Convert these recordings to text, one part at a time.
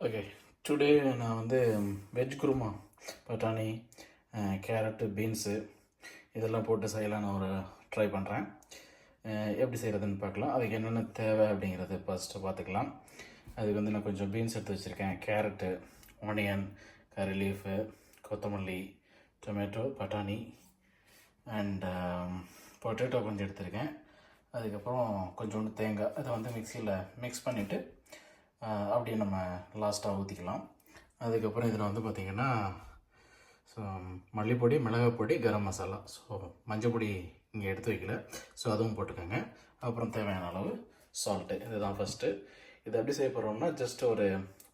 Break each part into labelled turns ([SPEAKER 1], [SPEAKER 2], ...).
[SPEAKER 1] Okay. Today நான் வந்து veg kurma, பட்டாணி, கேரட்டு, பீன்ஸு இதெல்லாம் போட்டு செய்யலான்னு ஒரு ட்ரை பண்ணுறேன். எப்படி செய்கிறதுன்னு பார்க்கலாம். அதுக்கு என்னென்ன தேவை அப்படிங்கிறத ஃபஸ்ட்டு பார்த்துக்கலாம். அதுக்கு வந்து நான் கொஞ்சம் பீன்ஸ் எடுத்து வச்சுருக்கேன். கேரட்டு, ஆனியன், கறி லீஃபு, கொத்தமல்லி, டொமேட்டோ, பட்டாணி அண்ட் பொட்டேட்டோ கொஞ்சம் எடுத்துருக்கேன். அதுக்கப்புறம் கொஞ்சோண்டு தேங்காய். அதை வந்து மிக்சியில் மிக்ஸ் பண்ணிவிட்டு அப்படியே நம்ம லாஸ்ட்டாக ஊற்றிக்கலாம். அதுக்கப்புறம் இதில் வந்து பார்த்திங்கன்னா ஸோ மல்லிப்பொடி, மிளகாப்பொடி, கரம் மசாலா, ஸோ மஞ்சள் பொடி இங்கே எடுத்து வைக்கல, ஸோ அதுவும் போட்டுக்கோங்க. அப்புறம் தேவையான அளவு சால்ட்டு. இதுதான் ஃபஸ்ட்டு. இது எப்படி செய்ய போகிறோம்னா, ஜஸ்ட் ஒரு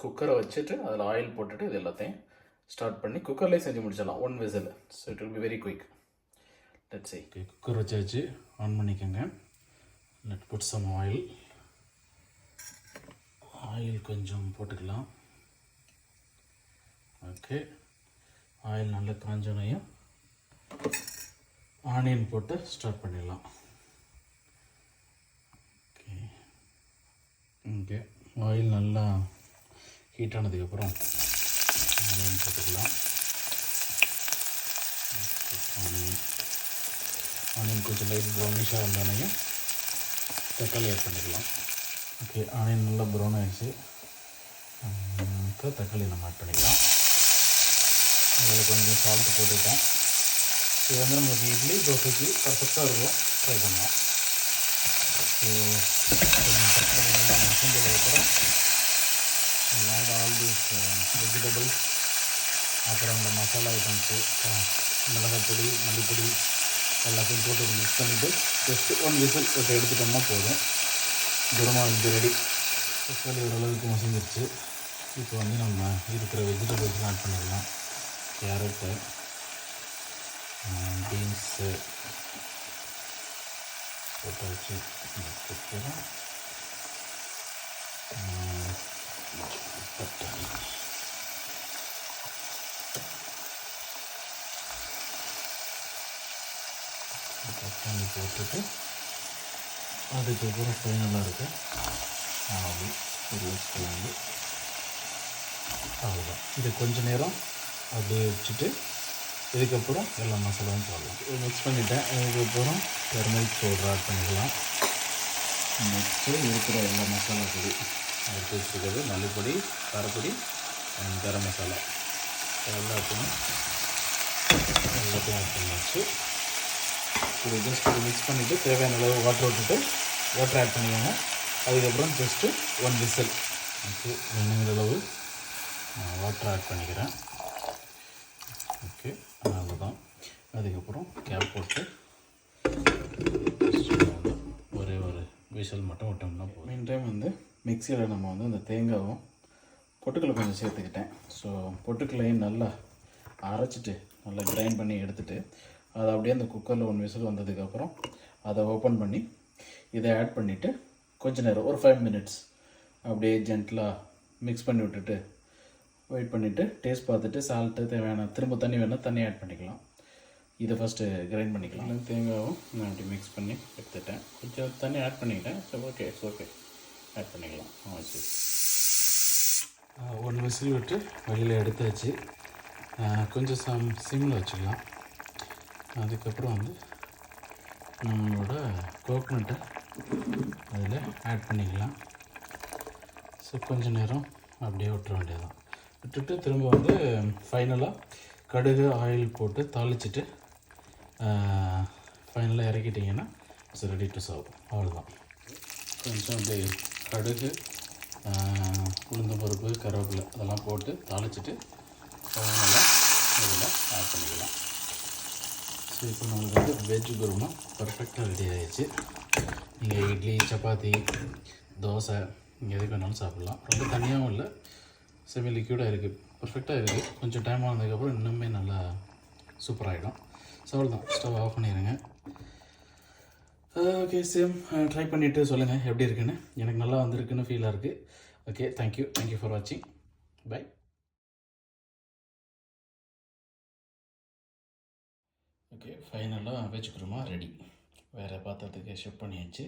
[SPEAKER 1] குக்கரை வச்சுட்டு அதில் ஆயில் போட்டுட்டு இது எல்லாத்தையும் ஸ்டார்ட் பண்ணி குக்கர்லேயே செஞ்சு முடிச்சிடலாம். 1 whistle. So it will be very quick. Let's see. Okay, cooker வச்சு ஆன் பண்ணிக்கோங்க. Let put some oil. Oil கொஞ்சம் போட்டுக்கலாம். ஓகே, ஆயில் நல்லா காஞ்சோனையும் ஆனியன் போட்டு ஸ்டார்ட் பண்ணிடலாம். ஓகே ஓகே ஆயில் நல்லா ஹீட் ஆனதுக்கப்புறம் ஆனியன் போட்டுக்கலாம். ஆனியன் கொஞ்சம் லைட் ப்ரௌனிஷாக வந்தோடனையும் தக்காளி ஆட் பண்ணிக்கலாம். ஓகே, ஆனியன் நல்லா ப்ரௌன் ஆகிடுச்சு. இப்போ தக்காளி நம்ம ஆட் பண்ணிக்கலாம். அதில் கொஞ்சம் சால்ட்டு போட்டுக்கிட்டேன். இது வந்து நம்மளுக்கு இட்லி தோசைக்கு பர்ஃபெக்டாக இருக்கும். ட்ரை பண்ணலாம். ஸோ கொஞ்சம் தக்காளி நல்லா மசிஞ்சதுக்கப்புறம் ஆட் ஆல் தீஸ் வெஜிடபிள்ஸ், அப்புறம் இந்த மசாலா ஐட்டம்ஸு, மிளகாப்பொடி, மல்லிப்பொடி எல்லாத்தையும் போட்டு மிக்ஸ் பண்ணிவிட்டு ஜஸ்ட்டு 1 விசில் போட்டு எடுத்துட்டோம்னா போதும். குருமா வந்து ரெடி. தக்காளி ஓரளவுக்கு மசிஞ்சிருச்சு. இப்போ வந்து நம்ம இருக்கிற வெஜிடபிள்ஸ்லாம் ஆட் பண்ணிடலாம். கேரட்டு, பீன்ஸு போட்டாச்சு. அதுக்கப்புறம் பட்டாணி, பட்டாணி போட்டுட்டு அதுக்கப்புறம் ஃபைனலாக இருக்குது ஆவி உருளைக்கிழங்கு. அவ்வளோதான். இது கொஞ்சம் நேரம் அப்படியே வச்சுட்டு இதுக்கப்புறம் எல்லா மசாலாவும் போடலாம். மிக்ஸ் பண்ணிவிட்டேன். இதுக்கப்புறம் டர்மரிக் பவுடர் ஆட் பண்ணிக்கலாம். நெக்ஸ்ட்டு இருக்கிற எல்லா மசாலா பொடி எடுத்து வச்சுருக்கிறது, மல்லிப்பொடி, காரப்பொடி அண்ட் கரம் மசாலா எல்லாத்தையும் ஆட் பண்ணியாச்சு. இது ஜஸ்ட் மிக்ஸ் பண்ணிவிட்டு தேவையான அளவு வாட்டர் விட்டுட்டு வாட்டர் ஆட் பண்ணிக்கோங்க. அதுக்கப்புறம் ஜஸ்ட்டு 1 விசில். ஓகே, வேணுங்கிற அளவு வாட்டர் ஆட் பண்ணிக்கிறேன். ஓகே, அவ்வளோதான். அதுக்கப்புறம் கேப் போட்டு ஒரே ஒரு விசில் மட்டும் விட்டோம்னா போதும். மெயின் டைம் வந்து மிக்சியில் நம்ம வந்து அந்த தேங்காயும் பொட்டுக்கல்லை கொஞ்சம் சேர்த்துக்கிட்டேன். ஸோ பொட்டுக்கல்லையும் நல்லா அரைச்சிட்டு நல்லா கிரைண்ட் பண்ணி எடுத்துகிட்டு அதை அப்படியே அந்த குக்கரில் 1 விசில் வந்ததுக்கப்புறம் அதை ஓப்பன் பண்ணி இதை ஆட் பண்ணிவிட்டு கொஞ்ச நேரம் ஒரு 5 மினிட்ஸ் அப்படியே ஜென்டலாக மிக்ஸ் பண்ணி விட்டுட்டு வெயிட் பண்ணிவிட்டு டேஸ்ட் பார்த்துட்டு சால்ட்டு தேவையான திரும்ப தண்ணி வேணால் தண்ணி ஆட் பண்ணிக்கலாம். இதை ஃபஸ்ட்டு கிரைண்ட் பண்ணிக்கலாம். தேங்காயும் நான் அப்படி மிக்ஸ் பண்ணி எடுத்துட்டேன். கொஞ்சம் தண்ணி ஆட் பண்ணிக்கிட்டேன். சரி, ஓகே, இட்ஸ் ஓகே, ஆட் பண்ணிக்கலாம். ஆச்சு. 1 விசில் விட்டு வெளியில் எடுத்தாச்சு. கொஞ்சம் சிம்மில் வச்சுக்கலாம். அதுக்கப்புறம் வந்து நம்மளோட கோகனட்டை அதில் ஆட் பண்ணிக்கலாம். ஸோ கொஞ்சம் நேரம் அப்படியே விட்டுற வேண்டியதுதான். விட்டுட்டு திரும்ப வந்து ஃபைனலாக கடுகு, ஆயில் போட்டு தாளிச்சிட்டு ஃபைனலாக இறக்கிட்டிங்கன்னா இட்ஸ் ரெடி டு சர்வ். அவ்வளோதான். கொஞ்சம் அப்படியே கடுகு, உளுந்தம்பருப்பு, கருவேப்பிலை அதெல்லாம் போட்டு தாளிச்சிட்டு ஃபைனலாக இதில் ஆட் பண்ணிக்கலாம். ஸோ இப்போ நம்மளுக்கு வந்து வெஜ் குருமா பர்ஃபெக்டாக ரெடி ஆகிடுச்சு. நீங்கள் இட்லி, சப்பாத்தி, தோசை இங்கே எதுக்கு வேணாலும் சாப்பிட்லாம். ரொம்ப தனியாகவும் இல்லை, செமி லிக்யூடாக இருக்குது, பர்ஃபெக்டாக இருக்குது. கொஞ்சம் டைம் ஆனதுக்கப்புறம் இன்னுமே நல்லா சூப்பராகிடும். ஸோ அவ்வளோதான், ஸ்டவ் ஆஃப் பண்ணிடுங்க. ஓகே, சேம் ட்ரை பண்ணிவிட்டு சொல்லுங்கள் எப்படி இருக்குன்னு. எனக்கு நல்லா வந்திருக்குன்னு ஃபீலாக இருக்குது. ஓகே, தேங்க்யூ ஃபார் வாட்சிங். பை. ஓகே, ஃபைனலாக வெஜ் குருமா ரெடி. வேறு பாத்திரத்துக்கு ஷிஃப்ட் பண்ணியாச்சு.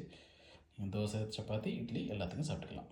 [SPEAKER 1] நீங்கள் தோசை, சப்பாத்தி, இட்லி எல்லாத்துக்கும் சாப்பிட்டுக்கலாம்.